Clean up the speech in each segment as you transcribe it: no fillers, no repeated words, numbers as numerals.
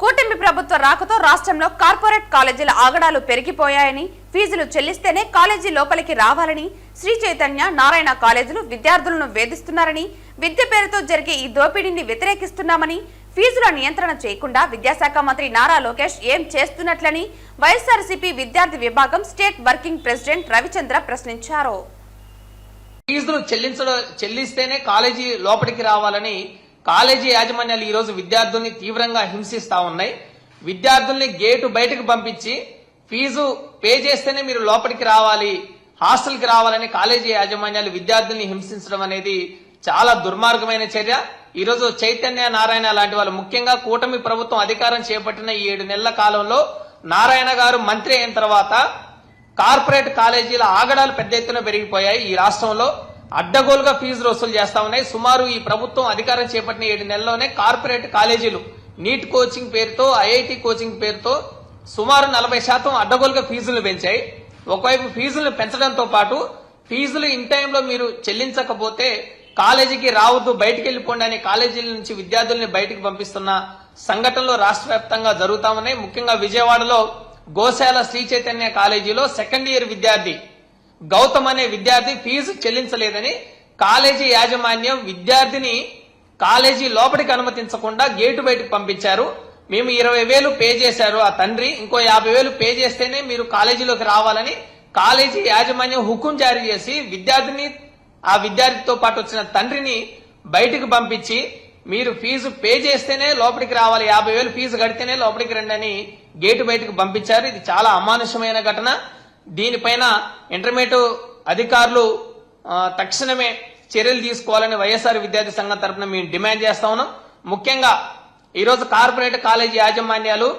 కూటమి ప్రభుత్వ రాకతో రాష్ట్రంలో కార్పొరేట్ కాలేజీల ఆగడాలు పెరిగిపోయాయని, ఫీజులు చెల్లిస్తేనే కాలేజీ లోపలికి రావాలని శ్రీ చైతన్య నారాయణ కాలేజీలు విద్యార్థులను వేధిస్తున్నారని, విద్య పేరుతో జరిగే ఈ దోపిడీని వ్యతిరేకిస్తున్నామని, ఫీజుల నియంత్రణ చేయకుండా విద్యాశాఖ మంత్రి నారా లోకేష్ ఏం చేస్తున్నట్లని వైఎస్ఆర్సీపీ విద్యార్థి విభాగం స్టేట్ వర్కింగ్ ప్రెసిడెంట్ రవిచంద్ర ప్రశ్నించారు. ఫీజులు చెల్లిస్తేనే కాలేజీ లోపలికి రావాలని కాలేజీ యాజమాన్యాలు ఈ రోజు విద్యార్థుల్ని తీవ్రంగా హింసిస్తా ఉన్నాయి. విద్యార్థుల్ని గేటు బయటకు పంపించి ఫీజు పే చేస్తేనే మీరు లోపలికి రావాలి, హాస్టల్కి రావాలని కాలేజీ యాజమాన్యాలు విద్యార్థుల్ని హింసించడం అనేది చాలా దుర్మార్గమైన చర్య. ఈ రోజు చైతన్య నారాయణ లాంటి వాళ్ళు, ముఖ్యంగా కూటమి ప్రభుత్వం అధికారం చేపట్టిన ఈ 7 నెలల కాలంలో నారాయణ గారు మంత్రి అయిన తర్వాత కార్పొరేట్ కాలేజీల ఆగడాలు పెద్ద ఎత్తున పెరిగిపోయాయి. ఈ రాష్ట్రంలో అడ్డగోలుగా ఫీజులు వసూలు చేస్తా ఉన్నాయి. సుమారు ఈ ప్రభుత్వం అధికారం చేపట్టిన 7 నెలల్లోనే కార్పొరేట్ కాలేజీలు నీట్ కోచింగ్ పేరుతో, ఐఐటి కోచింగ్ పేరుతో సుమారు 40% అడ్డగోలుగా ఫీజులు పెంచాయి. ఒకవైపు ఫీజులను పెంచడంతో పాటు ఫీజులు ఇన్ టైంలో మీరు చెల్లించకపోతే కాలేజీకి రావద్దు, బయటికి వెళ్లిపోండి అని కాలేజీల నుంచి విద్యార్థుల్ని బయటికి పంపిస్తున్న సంఘటనలు రాష్ట్ర వ్యాప్తంగా జరుగుతా ఉన్నాయి. ముఖ్యంగా విజయవాడలో గోశాల శ్రీ చైతన్య కాలేజీలో సెకండ్ ఇయర్ విద్యార్థి గౌతమ్ అనే విద్యార్థి ఫీజు చెల్లించలేదని కాలేజీ యాజమాన్యం విద్యార్థిని కాలేజీ లోపలికి అనుమతించకుండా గేటు బయటకు పంపించారు. మేము 20,000 పే చేశారు ఆ తండ్రి, ఇంకో 50,000 పే చేస్తేనే మీరు కాలేజీలోకి రావాలని కాలేజీ యాజమాన్యం హుకుం జారీ చేసి విద్యార్థిని, ఆ విద్యార్థితో పాటు వచ్చిన తండ్రిని బయటకు పంపించి మీరు ఫీజు పే చేస్తేనే లోపలికి రావాలి, 50,000 ఫీజు కడితేనే లోపలికి రండి అని గేటు బయటకు పంపించారు. ఇది చాలా అమానుషమైన ఘటన. దీనిపైన ఇంటర్మీడియట్ అధికారులు తక్షణమే చర్యలు తీసుకోవాలని వైఎస్ఆర్ విద్యార్థి సంఘం తరఫున మేము డిమాండ్ చేస్తా ఉన్నాం. ముఖ్యంగా ఈరోజు కార్పొరేట్ కాలేజీ యాజమాన్యాలు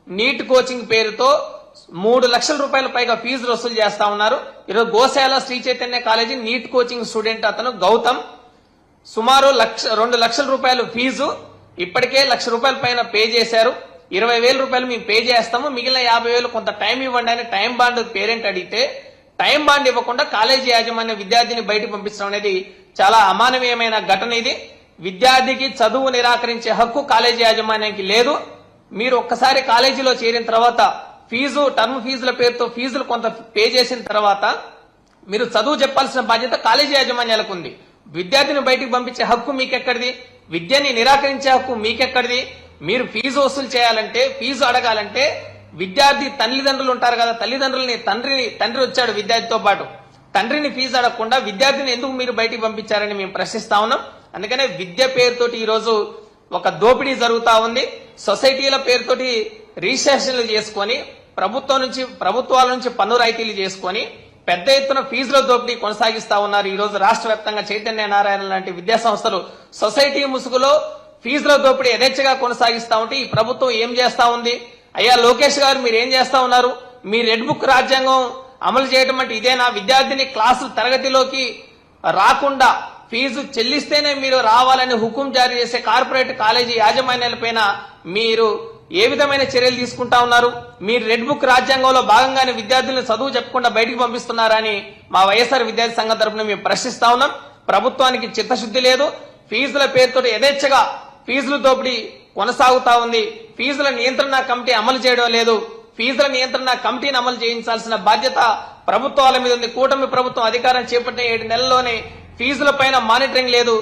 నీట్ కోచింగ్ పేరుతో 3 లక్షల రూపాయల పైగా ఫీజులు వసూలు చేస్తా ఉన్నారు. ఈరోజు గోశాల Shri Chaitanya college NEET coaching student అతను గౌతమ్ సుమారు 2 లక్షల రూపాయలు ఫీజు ఇప్పటికే 1 లక్ష రూపాయల పైన పే చేశారు. 20,000 రూపాయలు మేము పే చేస్తాము, మిగిలిన 50,000 కొంత టైం ఇవ్వండి అని టైం బాండ్ పేరెంట్ అడిగితే టైం బాండ్ ఇవ్వకుండా కాలేజీ యాజమాన్య విద్యార్థిని బయటకు పంపించడం అనేది చాలా అమానవీయమైన ఘటన. ఇది విద్యార్థికి చదువు నిరాకరించే హక్కు కాలేజీ యాజమాన్యానికి లేదు. మీరు ఒక్కసారి కాలేజీలో చేరిన తర్వాత టర్మ్ ఫీజుల పేరుతో ఫీజులు కొంత పే చేసిన తర్వాత మీరు చదువు చెప్పాల్సిన బాధ్యత కాలేజీ యాజమాన్యాలకు ఉంది. విద్యార్థిని బయటకు పంపించే హక్కు మీకెక్కడిది? విద్యని నిరాకరించే హక్కు మీకెక్కడిది? మీరు ఫీజు వసూలు చేయాలంటే, ఫీజు అడగాలంటే విద్యార్థి తల్లిదండ్రులు ఉంటారు కదా, తల్లిదండ్రులని తండ్రి వచ్చాడు విద్యార్థితో పాటు, తండ్రిని ఫీజు అడగకుండా విద్యార్థిని ఎందుకు మీరు బయటికి పంపించారని మేము ప్రశ్నిస్తా ఉన్నాం. అందుకనే విద్య పేరుతోటి ఈ రోజు ఒక దోపిడీ జరుగుతా ఉంది. సొసైటీల పేరుతోటి రిజిస్ట్రేషన్లు చేసుకొని ప్రభుత్వాల నుంచి పన్ను రాయితీలు చేసుకొని పెద్ద ఎత్తున ఫీజుల దోపిడీ కొనసాగిస్తా ఉన్నారు. ఈ రోజు రాష్ట్ర వ్యాప్తంగా చైతన్య నారాయణ లాంటి విద్యా సంస్థలు సొసైటీ ముసుగులో ఫీజుల దోపిడీ యథేచ్ఛగా కొనసాగిస్తా ఉంటే ఈ ప్రభుత్వం ఏం చేస్తా ఉంది? అయ్యా లోకేష్ గారు, మీరు ఏం చేస్తా ఉన్నారు? మీ రెడ్ బుక్ రాజ్యాంగం అమలు చేయడం అంటే ఇదేనా? విద్యార్థిని క్లాసులు తరగతిలోకి రాకుండా ఫీజు చెల్లిస్తేనే మీరు రావాలని హుకుం జారీ చేసే కార్పొరేట్ కాలేజీ యాజమాన్యాలపైన మీరు ఏ విధమైన చర్యలు తీసుకుంటా ఉన్నారు? మీరు రెడ్ బుక్ రాజ్యాంగంలో భాగంగానే విద్యార్థులను చదువు చెప్పకుండా బయటకు పంపిస్తున్నారని మా వైఎస్ఆర్ విద్యార్థి సంఘం తరఫున మేము ప్రశ్నిస్తా ఉన్నాం. ప్రభుత్వానికి చిత్తశుద్ధి లేదు. ఫీజుల పేరుతో యథేచ్ఛగా ఫీజుల దోపిడీ కొనసాగుతా ఉంది. ఫీజుల నియంత్రణ కమిటీ అమలు చేయడం లేదు. ఫీజుల నియంత్రణ కమిటీని అమలు చేయించాల్సిన బాధ్యత ప్రభుత్వాల మీద ఉంది. కూటమి ప్రభుత్వం అధికారం చేపట్టిన 7 నెలల్లోనే ఫీజుల పైన మానిటరింగ్ లేదు.